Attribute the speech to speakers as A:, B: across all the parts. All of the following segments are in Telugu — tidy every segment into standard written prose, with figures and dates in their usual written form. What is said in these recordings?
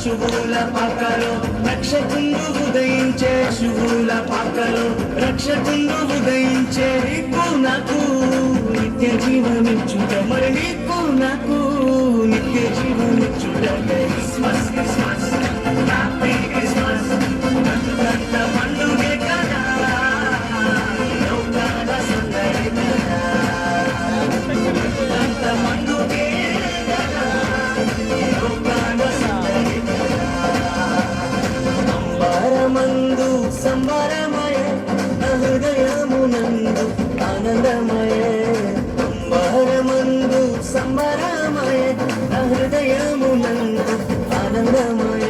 A: శుభుల పాకలో రక్షకుండు ఉదయించే, శుభుల పాకలో రక్షకుండు ఉదయించే, నీకు నాకు నిత్య జీవమిచ్చుట, మరి నీకు నాకు నిత్య జీవమిచ్చుట. క్రిస్మస్ క్రిస్మస్ హ్యాపీ క్రిస్మస్ పెద్ద పండుగే కదా, లోకాల సందడి కదా, పెద్ద పండుగే కదా, లోకాల సందడి కదా. అంబరమందు సంబరమయ హృదయమునందు ఆనందమయ, అంబరమందు సంబరమయ హృదయమునందు ఆనందమయ.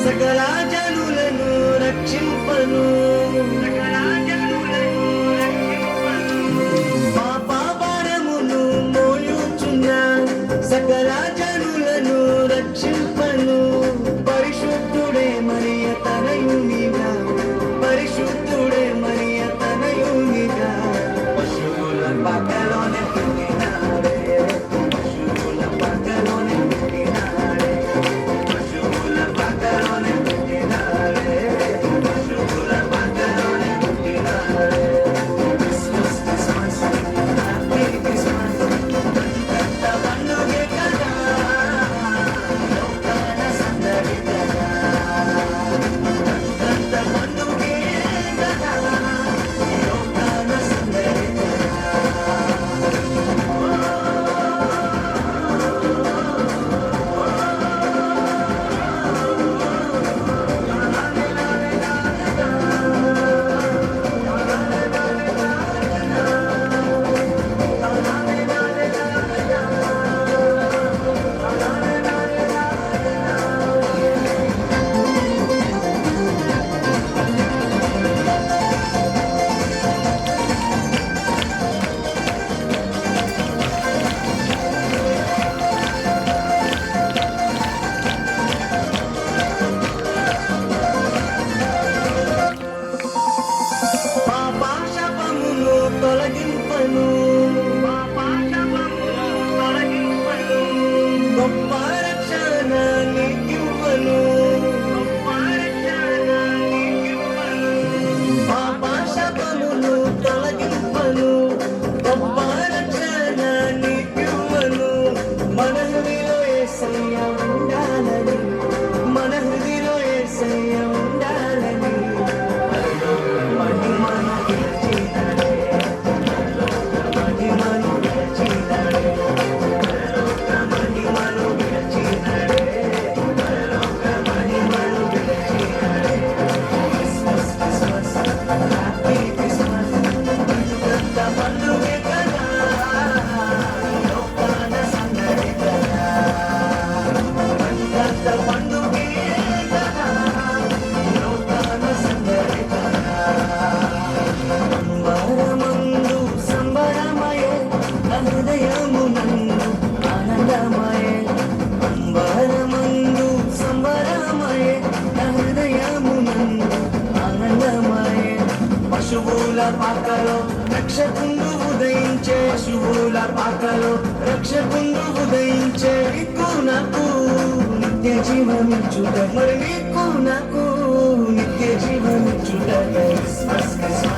A: సకల జనులను రక్షింపను, పాప భారమును మోయుచున్న సకల జనులను రక్షింపను. పరిశుద్ధుడే మరియ తనయునిగా, పరిశుద్ధుడే మరియ తనయునిగా, పశువుల పక్కలోనే పుట్టినాడే, పశువుల పక్కలోనే పుట్టినాడే, పశువుల పక్కలోనే పుట్టినాడే, పశువుల పక్కలోనే పుట్టినాడే. క్రిస్మస్ క్రిస్మస్ హ్యాపీ క్రిస్మస్ పెద్ద పండుగే కదా, లోకాల సందడి కదా, పెద్ద పండుగే కదా, లోకాల సందడి కదా. పాపాశపమును తొలగింపను, పాపాశపమును తొలగింపను, గొప్ప రక్షణ నీకివ్వను, గొప్ప రక్షణ నీకివ్వను. పాపాశపమును తొలగింపను, గొప్ప రక్షణ నీకివ్వను. మన హృదయలో యేసయ్య ఉండాలని, మన హృదయలో యేసయ్య ఉండాలని, మహిమను విరచినాడే, మహిమను విరచినాడే, మహిమను విరచినాడే, మహిమను విరచినాడే. క్రిస్మస్ క్రిస్మస్ హ్యాపీ క్రిస్మస్ పెద్ద పండుగే కదా, లోకాల సందడి కదా, పెద్ద పండుగే కదా, లోకాల సందడి కదా. అంబరమందు సంబరమయ హృదయమునందు ఆనందమయ, అంబరమందు సంబరమయ హృదయమునందు ఆనందమయ. పశువుల పాకలో రక్షకుండు ఉదయించే, పశువుల పాకలో రక్షకుండు ఉదయించే నీకు నాకు నిత్య జీవమిచ్చుట మరి నీకు నాకు నిత్య జీవమిచ్చుట క్రిస్మస్ క్రిస్మస్